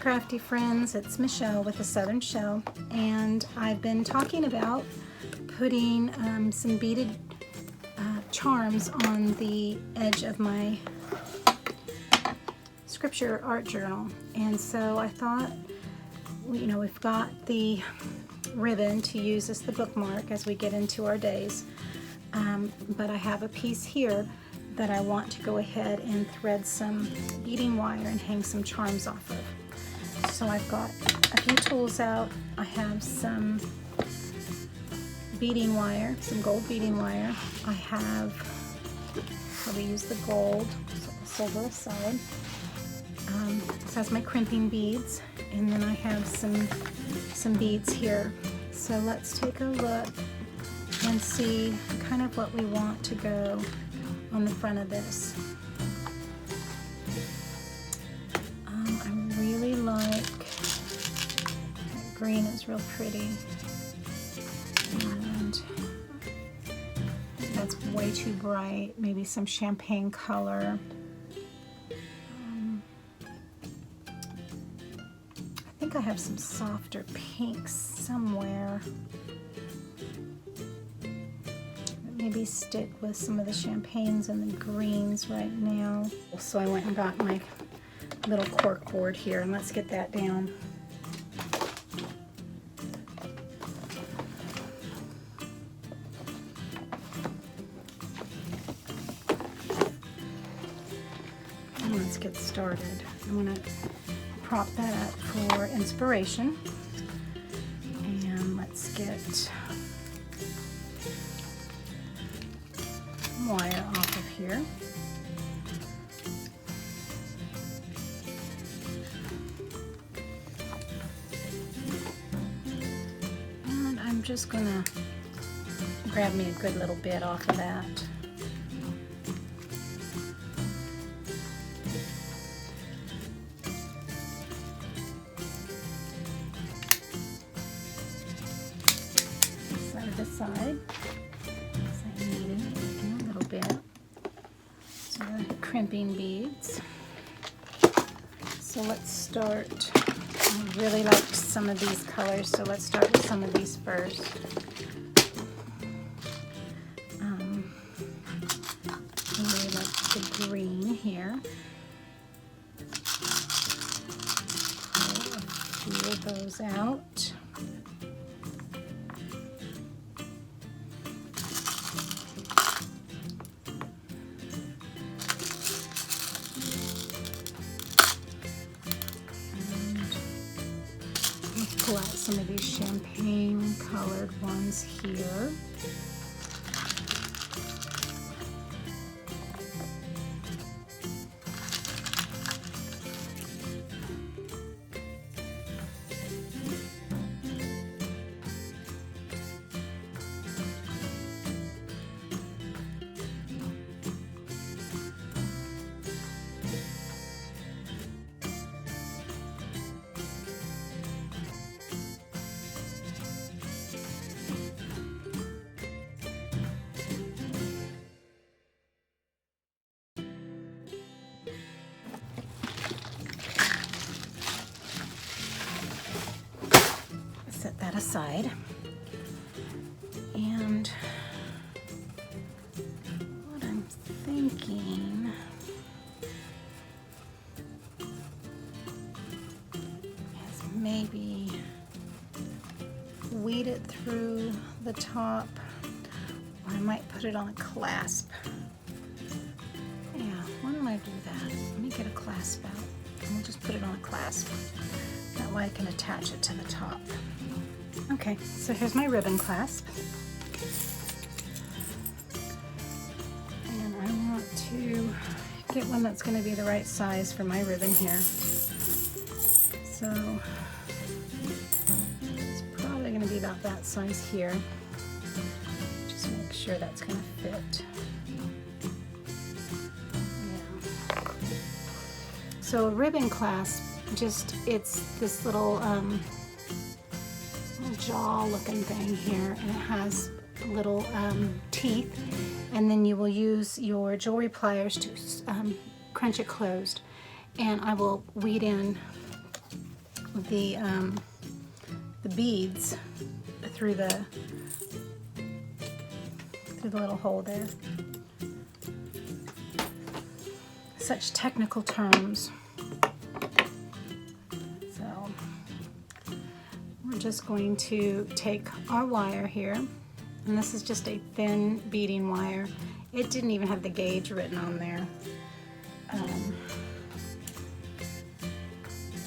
crafty friends, it's Michelle with the Southern Shell, and I've been talking about putting some beaded charms on the edge of my scripture art journal. And so I thought, you know, we've got the ribbon to use as the bookmark as we get into our days, but I have a piece here that I want to go ahead and thread some beading wire and hang some charms off of. So I've got a few tools out. I have some beading wire, some gold beading wire. I have, probably use the gold, silver aside. This has my crimping beads, and then I have some beads here. So let's take a look and see kind of what we want to go on the front of this. I really like that green, is real pretty, and that's way too bright. Maybe some champagne color. I think I have some softer pinks somewhere. Maybe stick with some of the champagnes and the greens right now. So I went and got my little cork board here, and let's get that down. And let's get started. I'm gonna prop that up for inspiration. And let's get wire off of here. And I'm just gonna grab me a good little bit off of that. Set it aside. So the crimping beads. So let's start. I really like some of these colors, so let's start with some of these first. I really like the green here. Pull a few of those out. Pull out some of these champagne colored ones here. Set that aside, and what I'm thinking is maybe weed it through the top, or I might put it on a clasp. Yeah, why don't I do that? Let me get a clasp out, and we'll just put it on a clasp. That way I can attach it to the top. Okay, so here's my ribbon clasp. And I want to get one that's going to be the right size for my ribbon here. So it's probably going to be about that size here. Just make sure that's going to fit. Yeah. So a ribbon clasp, it's this little jaw looking thing here, and it has little teeth, and then you will use your jewelry pliers to crunch it closed, and I will weed in the beads through the little hole there. Such technical terms. So we're just going to take our wire here, and this is just a thin beading wire. It didn't even have the gauge written on there.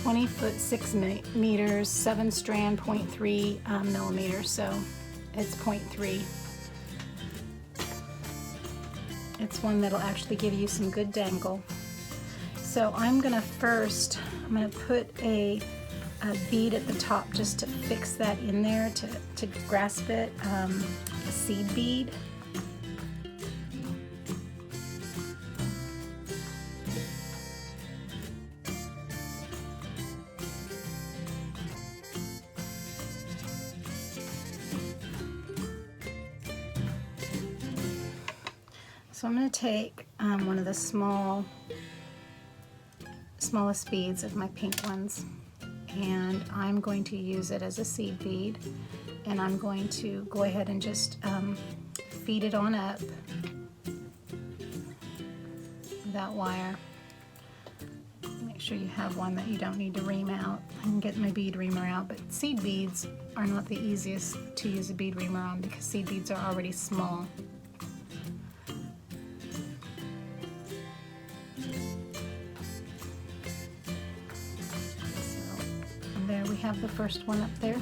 20 foot 6 meters, 7 strand, 0.3 millimeters, so it's 0.3. It's one that'll actually give you some good dangle. So I'm gonna put a bead at the top just to fix that in there, to grasp it, a seed bead. So I'm going to take one of the smallest beads of my pink ones, and I'm going to use it as a seed bead, and I'm going to go ahead and just feed it on up that wire. Make sure you have one that you don't need to ream out. I can get my bead reamer out, but seed beads are not the easiest to use a bead reamer on because seed beads are already small. There we have the first one up there,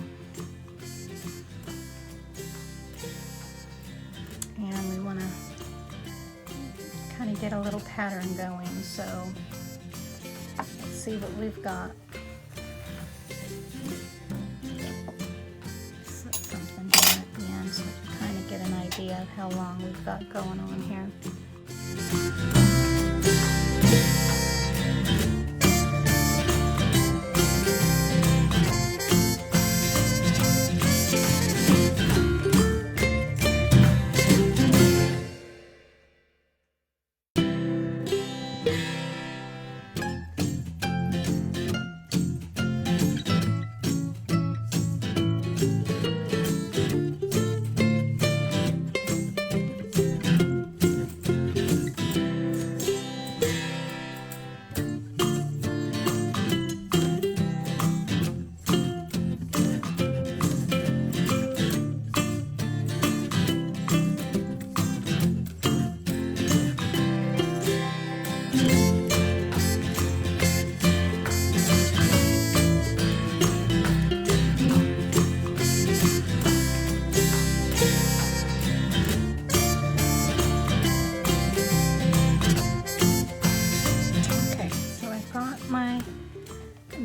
and we want to kind of get a little pattern going, so let's see what we've got. Slip something down at the end so we can kind of get an idea of how long we've got going on here.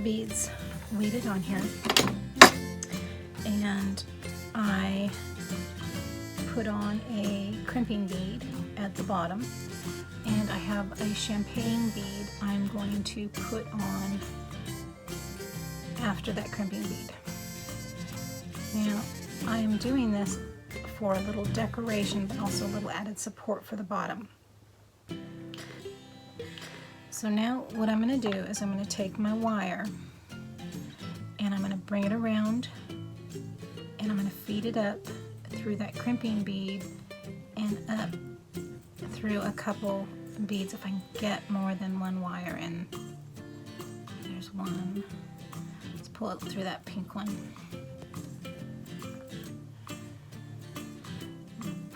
Beads weeded on here, and I put on a crimping bead at the bottom, and I have a champagne bead I'm going to put on after that crimping bead. Now I am doing this for a little decoration, but also a little added support for the bottom. So now what I'm going to do is I'm going to take my wire and I'm going to bring it around, and I'm going to feed it up through that crimping bead and up through a couple beads if I can get more than one wire in. There's one. Let's pull it through that pink one.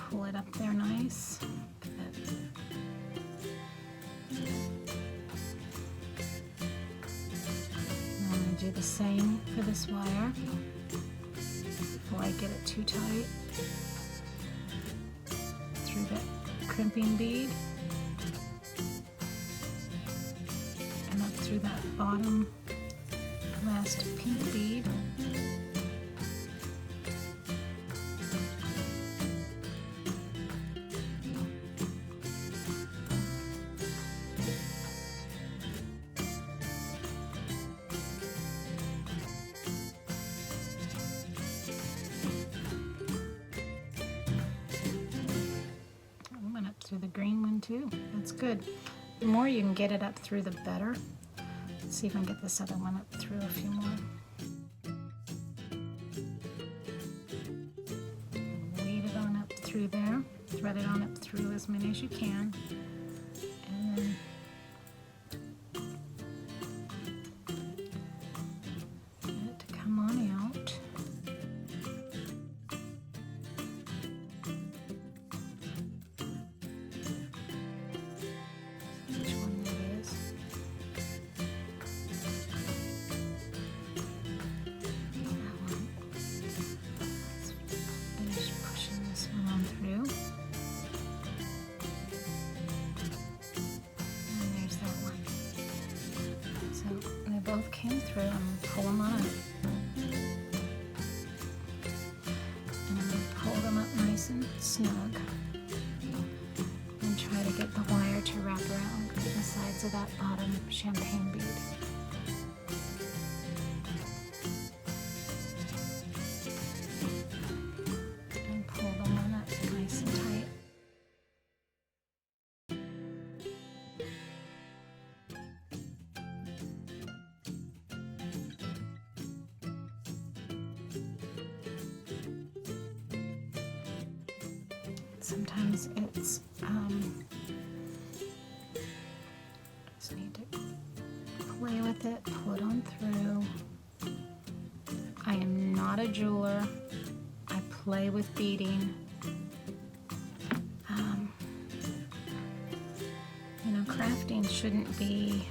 Pull it up there nice. Do the same for this wire before I get it too tight. Through that crimping bead and up through that bottom last pink bead. Through the green one too. That's good. The more you can get it up through, the better. Let's see if I can get this other one up through a few more. Weed it on up through there. Thread it on up through as many as you can. And then get it to come on out. Which one that is. That one. Let's finish pushing this one on through. And there's that one. So they both came through. I'm going to pull them on up. And I'm going to pull them up nice and snug. And try to get the wire to wrap around the sides of that bottom champagne bead. And pull the one up nice and tight. Sometimes it's just need to play with it, pull it on through. I am not a jeweler. I play with beading. You know, crafting shouldn't be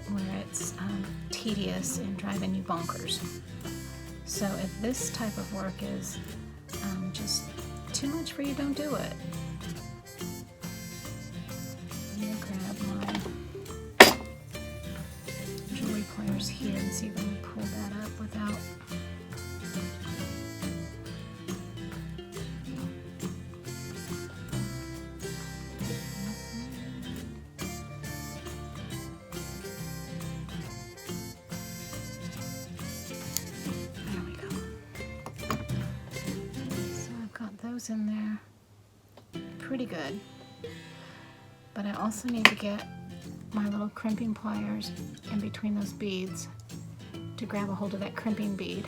where it's tedious and driving you bonkers. So if this type of work is just too much for you, don't do it. I'm going to grab my jewelry pliers here and see if I can pull that up without in there pretty good, but I also need to get my little crimping pliers in between those beads to grab a hold of that crimping bead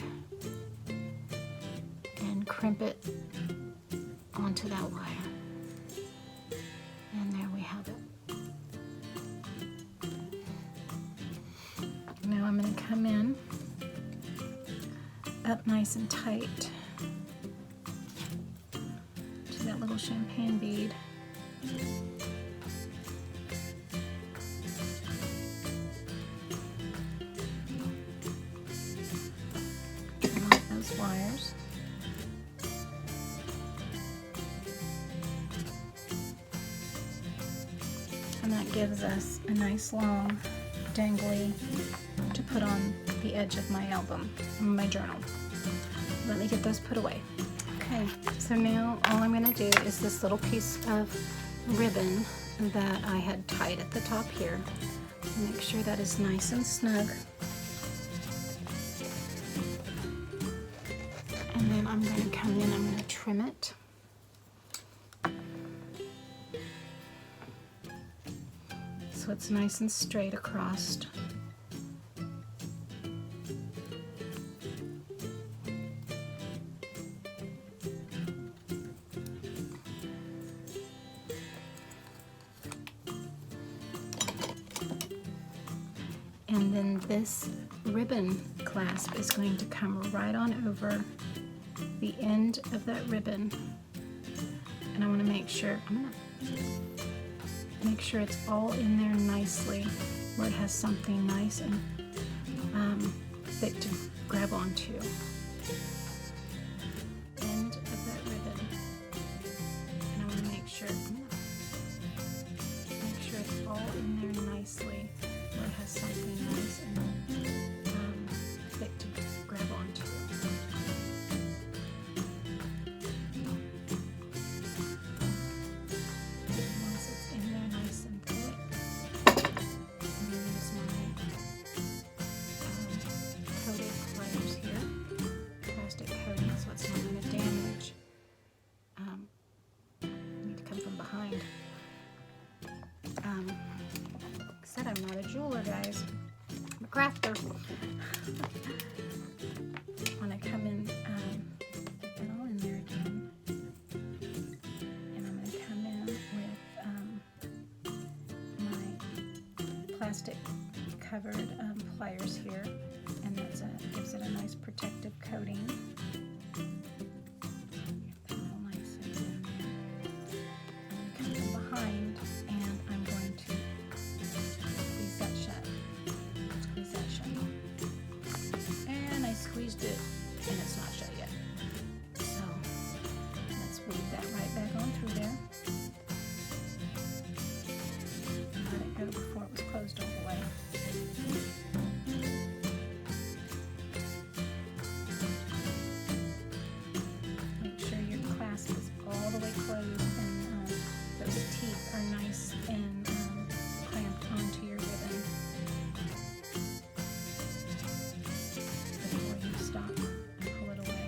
and crimp it onto that wire. And there we have it. Now I'm going to come in up nice and tight that little champagne bead. Cut off those wires. And that gives us a nice long dangly to put on the edge of my album, my journal. Let me get those put away. Okay, so now all I'm going to do is this little piece of ribbon that I had tied at the top here. Make sure that is nice and snug. And then I'm going to come in, I'm going to trim it. So it's nice and straight across. And then this ribbon clasp is going to come right on over the end of that ribbon. And I want to make sure, it's all in there nicely where it has something nice and thick to grab onto. End of that ribbon. And I want to make sure it's all in there nicely where it has something nice and thick to grab onto. Once it's in there nice and thick, I'm going to use my coated pliers here. I'm not a jeweler, guys. I'm a crafter. When I come in, get that all in there again. And I'm going to come in with my plastic covered pliers here. And that gives it a nice protective coating. Squeezed it and it's not shut yet. So let's weave that right back on through there. Let it go before it was closed all the way. Make sure your clasp is all the way closed and those teeth are nice and clamped onto your ribbon. Stop and pull it away.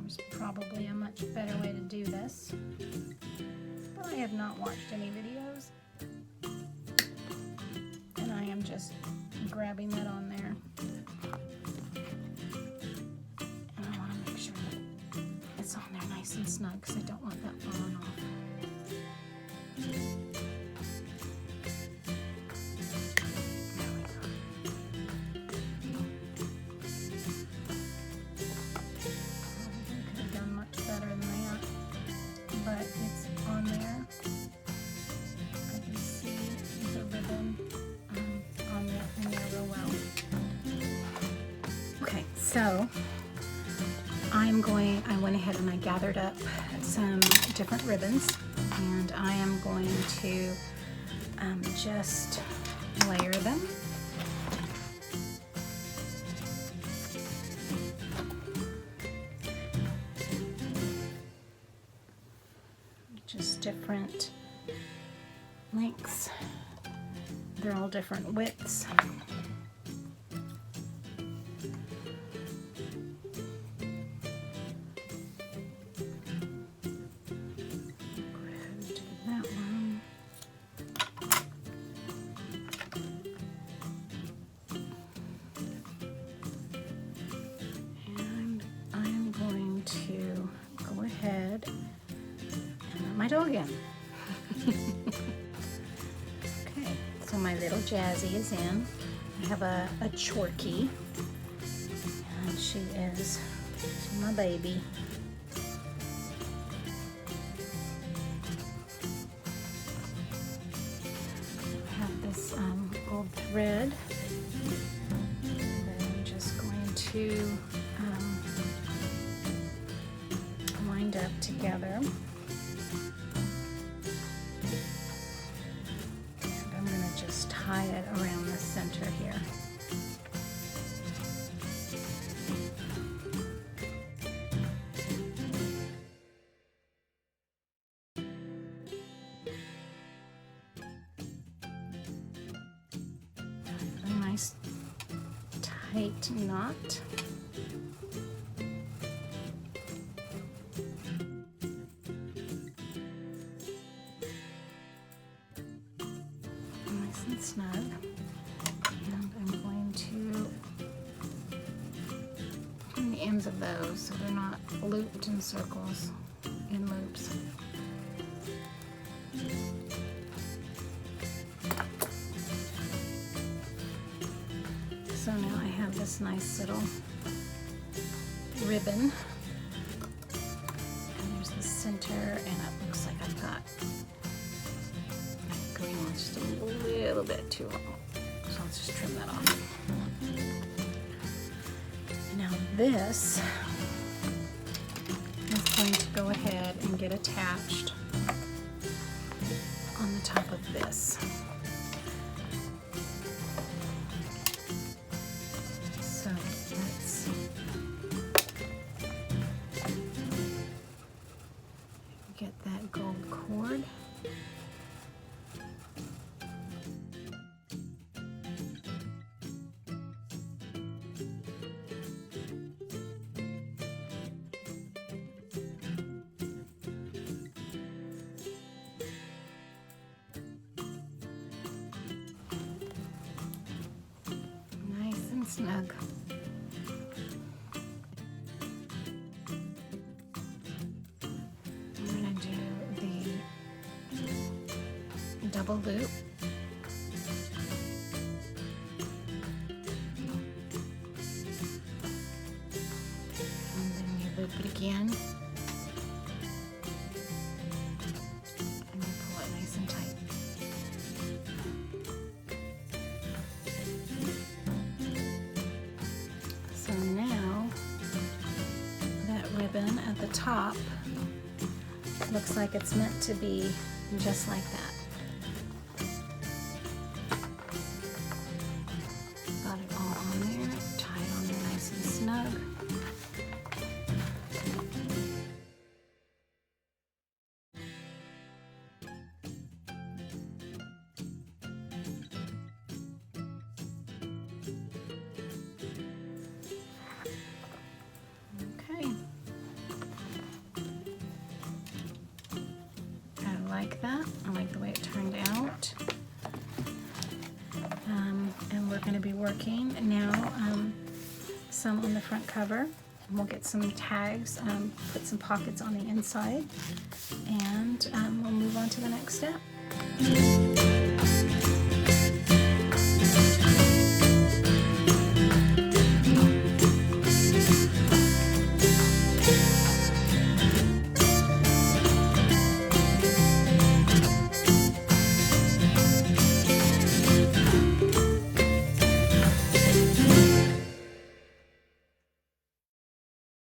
There's probably a much better way to do this, but I have not watched any videos, and I am just grabbing that on there. It's on there nice and snug because I don't want that falling off. There we go. Probably could have done much better than that, but it's on there. I can see the ribbon on there in there real well. Okay, so I went ahead and I gathered up some different ribbons, and I am going to just layer them. Just different lengths. They're all different widths. My dog in. Okay, so my little Jazzy is in. I have a Chorky, and she's my baby. I have this gold thread, and then I'm just going to wind up together. Tie it around the center here. A nice tight knot. And snug, and I'm going to pin the ends of those so they're not looped in circles, in loops. So now I have this nice little ribbon, and there's the center, and it looks like I've got green one's just a little bit too long, so let's just trim that off. Now this is going to go ahead and get attached on the top of this. So let's get that gold cord. snug. I'm going to do the double loop. And then you loop it again. And you pull it nice and tight. So now that ribbon at the top looks like it's meant to be just like that. Got it all on there, tied on there nice and snug. Okay. I like that. I like the way it turned out. And we're going to be working now some on the front cover. And we'll get some tags, put some pockets on the inside, and we'll move on to the next step.